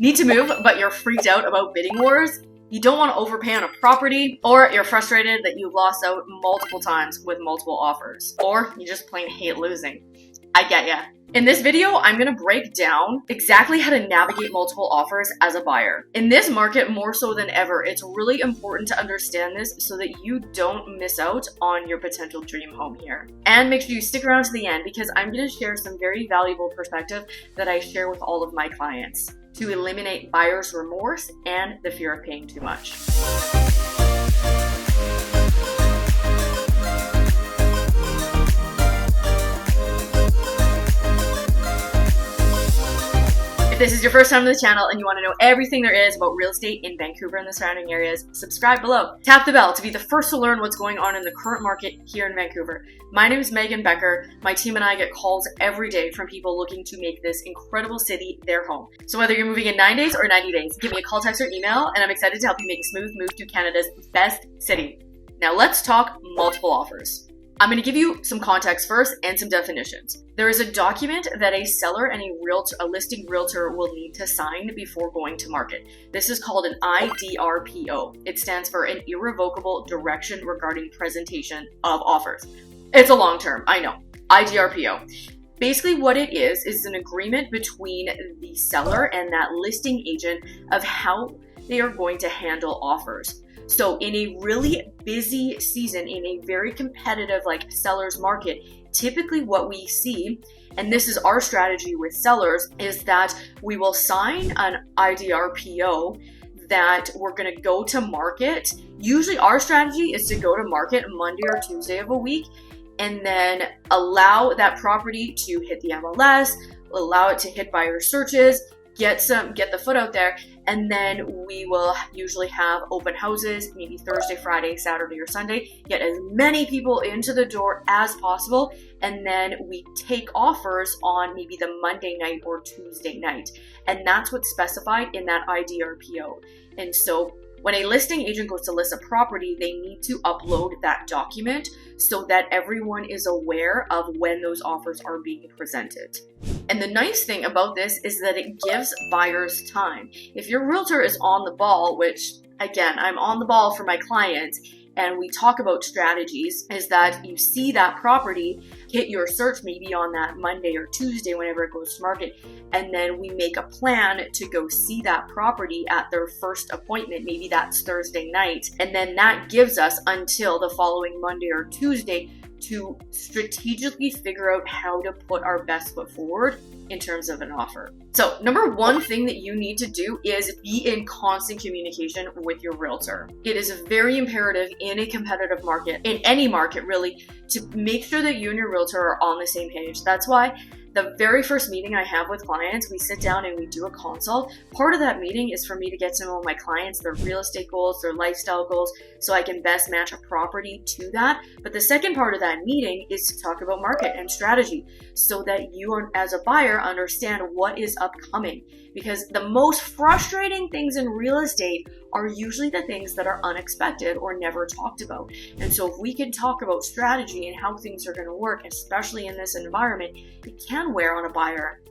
Need to move, but you're freaked out about bidding wars? You don't want to overpay on a property, or you're frustrated that you've lost out multiple times with multiple offers, or you just plain hate losing. I get ya. In this video, I'm going to break down exactly how to navigate multiple offers as a buyer. In this market, more so than ever, it's really important to understand this so that you don't miss out on your potential dream home here. And make sure you stick around to the end because I'm going to share some very valuable perspective that I share with all of my clients to eliminate buyer's remorse and the fear of paying too much. If this is your first time on the channel and you want to know everything there is about real estate in Vancouver and the surrounding areas, subscribe below. Tap the bell to be the first to learn what's going on in the current market here in Vancouver. My name is Megan Becker. My team and I get calls every day from people looking to make this incredible city their home. So whether you're moving in 9 days or 90 days, give me a call, text, or email, and I'm excited to help you make a smooth move to Canada's best city. Now let's talk multiple offers. I'm going to give you some context first and some definitions. There is a document that a seller and a listing realtor will need to sign before going to market. This is called an IDRPO. It stands for an irrevocable direction regarding presentation of offers. It's a long term, I know. IDRPO. Basically what it is an agreement between the seller and that listing agent of how they are going to handle offers. So in a really busy season, in a very competitive seller's market, typically what we see, and this is our strategy with sellers, is that we will sign an IDRPO that we're going to go to market. Usually our strategy is to go to market Monday or Tuesday of a week and then allow that property to hit the MLS, allow it to hit buyer searches, get the foot out there, and then we will usually have open houses, maybe Thursday, Friday, Saturday, or Sunday, get as many people into the door as possible, and then we take offers on maybe the Monday night or Tuesday night. And that's what's specified in that IDRPO. And so when a listing agent goes to list a property, they need to upload that document so that everyone is aware of when those offers are being presented. And the nice thing about this is that it gives buyers time. If your realtor is on the ball, which again, I'm on the ball for my clients, and we talk about strategies, is that you see that property, hit your search maybe on that Monday or Tuesday whenever it goes to market, and then we make a plan to go see that property at their first appointment, maybe that's Thursday night, and then that gives us until the following Monday or Tuesday to strategically figure out how to put our best foot forward in terms of an offer. So number one thing that you need to do is be in constant communication with your realtor. It is very imperative in a competitive market, in any market really, to make sure that you and your realtor are on the same page. That's why the very first meeting I have with clients, we sit down and we do a consult. Part of that meeting is for me to get to know my clients, their real estate goals, their lifestyle goals, so I can best match a property to that. But the second part of that meeting is to talk about market and strategy so that you as a buyer understand what is upcoming. Because the most frustrating things in real estate are usually the things that are unexpected or never talked about. And so if we can talk about strategy and how things are going to work, especially in this environment, it can wear on a buyer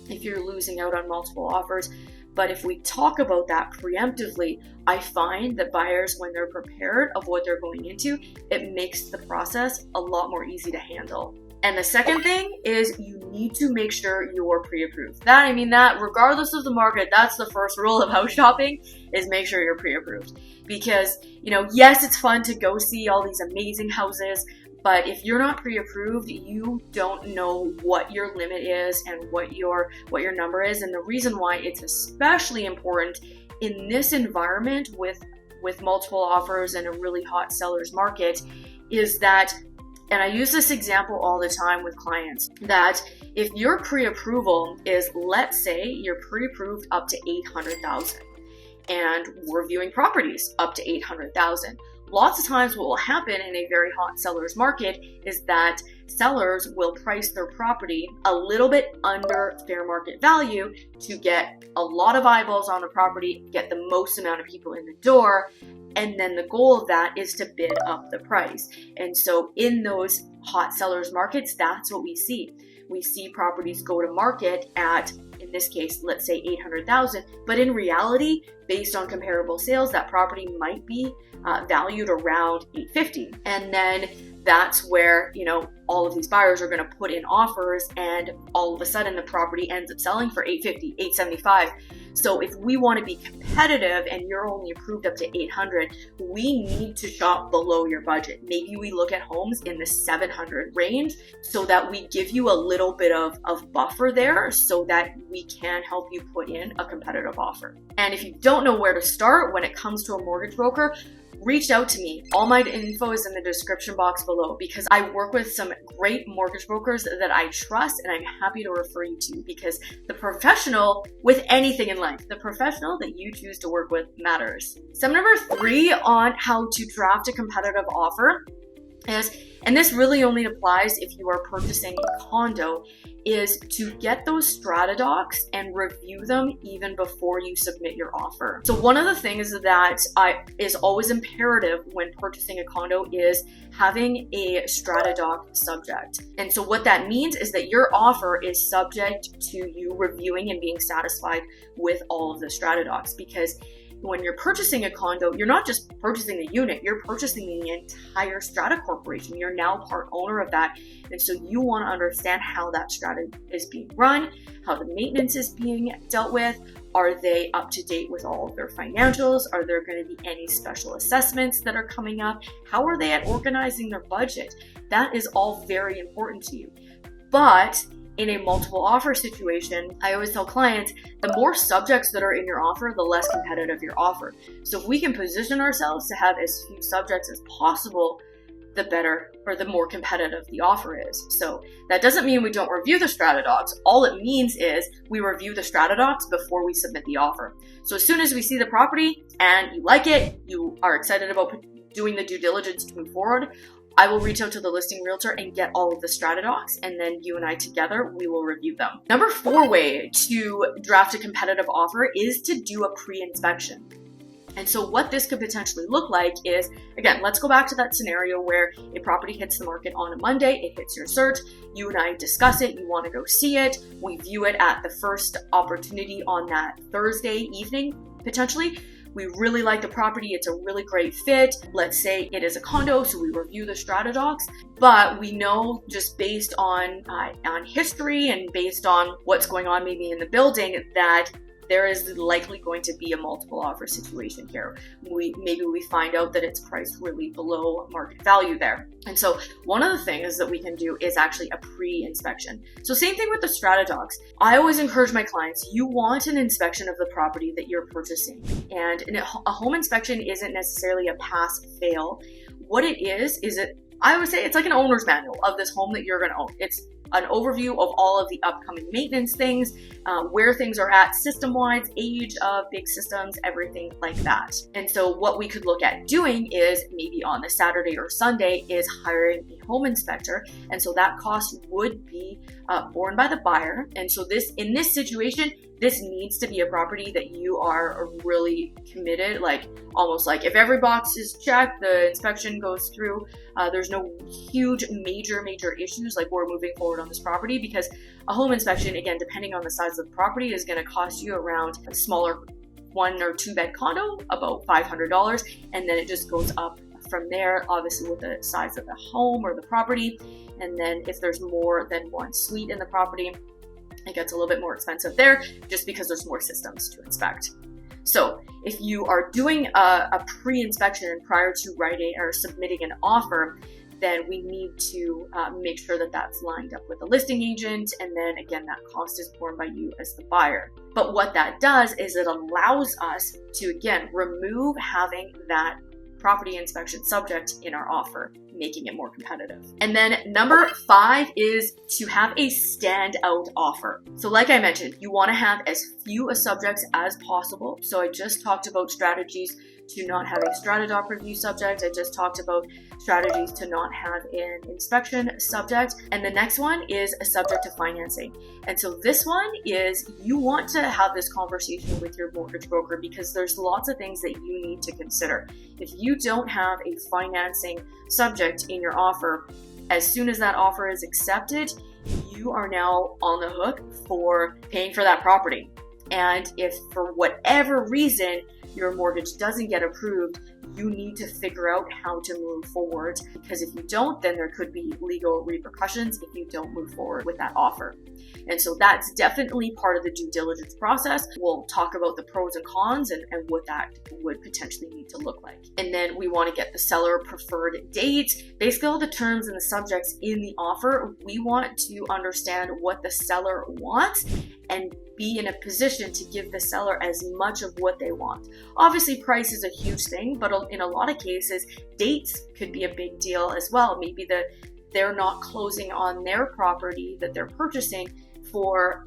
if you're losing out on multiple offers. But if we talk about that preemptively, I find that buyers, when they're prepared of what they're going into, it makes the process a lot more easy to handle. And the second thing is you need to make sure you're pre-approved. That regardless of the market, that's the first rule of house shopping, is make sure you're pre-approved. Because, yes, it's fun to go see all these amazing houses, but if you're not pre-approved, you don't know what your limit is and what your number is. And the reason why it's especially important in this environment with multiple offers and a really hot seller's market is that, and I use this example all the time with clients, that if your pre-approval is, let's say you're pre-approved up to $800,000 and we're viewing properties up to $800,000. Lots of times what will happen in a very hot seller's market is that sellers will price their property a little bit under fair market value to get a lot of eyeballs on the property, get the most amount of people in the door, and then the goal of that is to bid up the price. And so in those hot sellers markets, that's what we see. We see properties go to market at in this case, let's say 800,000, but in reality, based on comparable sales, that property might be valued around 850. And then that's where, all of these buyers are going to put in offers, and all of a sudden the property ends up selling for 850, 875. So if we want to be competitive and you're only approved up to 800, we need to shop below your budget. Maybe we look at homes in the 700 range so that we give you a little bit of buffer there so that we can help you put in a competitive offer. And if you don't know where to start when it comes to a mortgage broker, reach out to me. All my info is in the description box below, because I work with some great mortgage brokers that I trust, and I'm happy to refer you to, because the professional with anything in life, the professional that you choose to work with matters. Step number 3 on how to draft a competitive offer is, and this really only applies if you are purchasing a condo, is to get those strata docs and review them even before you submit your offer. So one of the things that is always imperative when purchasing a condo is having a strata doc subject. And so what that means is that your offer is subject to you reviewing and being satisfied with all of the strata docs, because when you're purchasing a condo, you're not just purchasing the unit, you're purchasing the entire strata corporation. You're now part owner of that. And so you want to understand how that strata is being run, how the maintenance is being dealt with. Are they up to date with all of their financials? Are there going to be any special assessments that are coming up? How are they at organizing their budget? That is all very important to you. But in a multiple offer situation, I always tell clients, the more subjects that are in your offer, the less competitive your offer. So if we can position ourselves to have as few subjects as possible, the better, or the more competitive the offer is. So that doesn't mean we don't review the strata docs. All it means is we review the strata docs before we submit the offer. So as soon as we see the property and you like it, you are excited about doing the due diligence to move forward, I will reach out to the listing realtor and get all of the strata docs, and then you and I together, we will review them. Number 4 way to draft a competitive offer is to do a pre-inspection. And so what this could potentially look like is, again, let's go back to that scenario where a property hits the market on a Monday, it hits your search, you and I discuss it, you want to go see it, we view it at the first opportunity on that Thursday evening, potentially. We really like the property, it's a really great fit. Let's say it is a condo, so we review the strata docs, but we know just based on history and based on what's going on maybe in the building that there is likely going to be a multiple offer situation here. Maybe we find out that it's priced really below market value there. And so one of the things that we can do is actually a pre-inspection. So same thing with the strata docs. I always encourage my clients, you want an inspection of the property that you're purchasing. And a home inspection isn't necessarily a pass-fail. What it is I would say it's like an owner's manual of this home that you're going to own. It's an overview of all of the upcoming maintenance things, where things are at system-wise, age of big systems, everything like that. And so what we could look at doing is maybe on the Saturday or Sunday is hiring a home inspector. And so that cost would be borne by the buyer. And so in this situation, this needs to be a property that you are really committed, like almost like if every box is checked, the inspection goes through, there's no huge major issues like we're moving forward on this property, because a home inspection, again, depending on the size of the property, is going to cost you around a smaller 1 or 2 bed condo, about $500. And then it just goes up from there, obviously with the size of the home or the property. And then if there's more than 1 suite in the property, it gets a little bit more expensive there just because there's more systems to inspect. So if you are doing a pre-inspection prior to writing or submitting an offer, then we need to make sure that that's lined up with the listing agent. And then again, that cost is borne by you as the buyer. But what that does is it allows us to, again, remove having that property inspection subject in our offer, making it more competitive. And then number 5 is to have a standout offer. So like I mentioned, you want to have as few subjects as possible. So I just talked about strategies to not have a strata doc review subject. I just talked about strategies to not have an inspection subject. And the next one is a subject to financing. And so this one is you want to have this conversation with your mortgage broker because there's lots of things that you need to consider. If you don't have a financing subject in your offer, as soon as that offer is accepted, you you are now on the hook for paying for that property. And if for whatever reason your mortgage doesn't get approved, you need to figure out how to move forward, because if you don't, then there could be legal repercussions if you don't move forward with that offer. And so that's definitely part of the due diligence process. We'll talk about the pros and cons and what that would potentially need to look like. And then we want to get the seller preferred dates, basically all the terms and the subjects in the offer. We want to understand what the seller wants and be in a position to give the seller as much of what they want. Obviously, price is a huge thing, but in a lot of cases, dates could be a big deal as well. Maybe they're not closing on their property that they're purchasing for,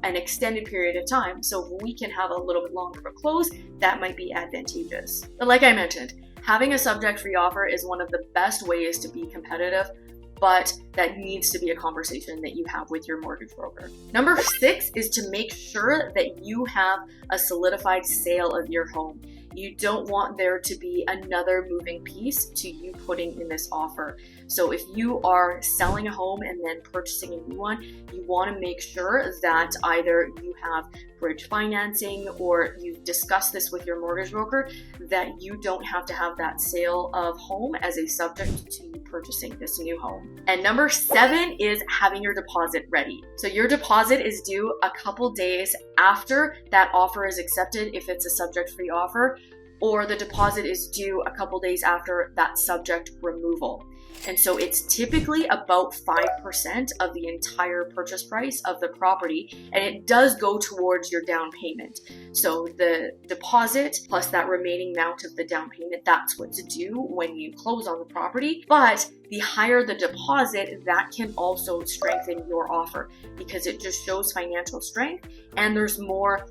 an extended period of time. So if we can have a little bit longer of a close, that might be advantageous. But like I mentioned, having a subject-free offer is one of the best ways to be competitive, but that needs to be a conversation that you have with your mortgage broker. Number 6 is to make sure that you have a solidified sale of your home. You don't want there to be another moving piece to you putting in this offer. So if you are selling a home and then purchasing a new one, you want to make sure that either you have bridge financing or you've discussed this with your mortgage broker, that you don't have to have that sale of home as a subject to you purchasing this new home. And number 7 is having your deposit ready. So your deposit is due a couple days after that offer is accepted if it's a subject-free offer, or the deposit is due a couple days after that subject removal. And so it's typically about 5% of the entire purchase price of the property, and it does go towards your down payment. So the deposit plus that remaining amount of the down payment, that's what's due when you close on the property. But the higher the deposit, that can also strengthen your offer because it just shows financial strength, and there's more,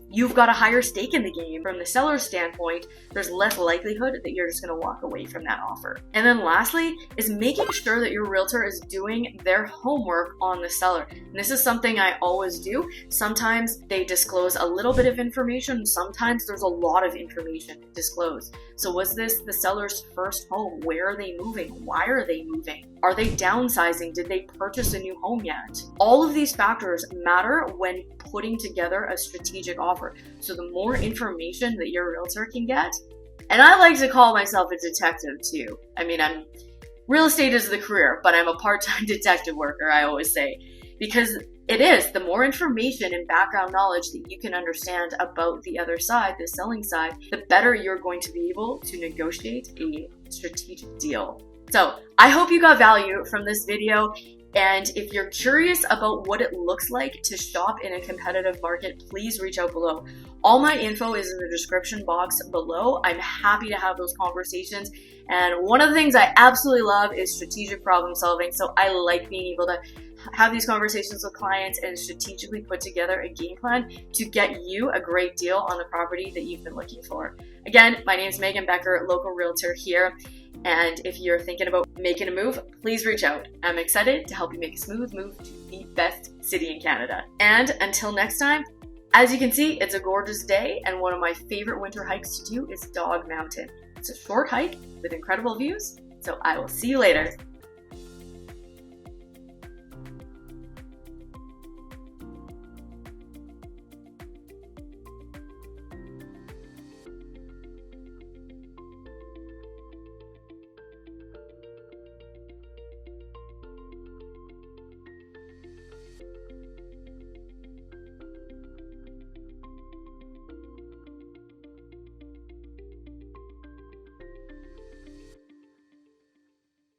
you've got a higher stake in the game. From the seller's standpoint, there's less likelihood that you're just going to walk away from that offer. And then lastly is making sure that your realtor is doing their homework on the seller. And this is something I always do. Sometimes they disclose a little bit of information. Sometimes there's a lot of information disclosed. So was this the seller's first home? Where are they moving? Why are they moving? Are they downsizing? Did they purchase a new home yet? All of these factors matter when putting together a strategic offer. So the more information that your realtor can get, and I like to call myself a detective too. Real estate is the career, but I'm a part-time detective worker, I always say, because it is the more information and background knowledge that you can understand about the other side, the selling side, the better you're going to be able to negotiate a strategic deal. So I hope you got value from this video. And if you're curious about what it looks like to shop in a competitive market, please reach out below. All my info is in the description box below. I'm happy to have those conversations. And one of the things I absolutely love is strategic problem solving. So I like being able to have these conversations with clients and strategically put together a game plan to get you a great deal on the property that you've been looking for. Again, my name is Megan Becker, local realtor here. And if you're thinking about making a move, please reach out. I'm excited to help you make a smooth move to the best city in Canada. And until next time, as you can see, it's a gorgeous day, and one of my favorite winter hikes to do is Dog Mountain. It's a short hike with incredible views, so I will see you later.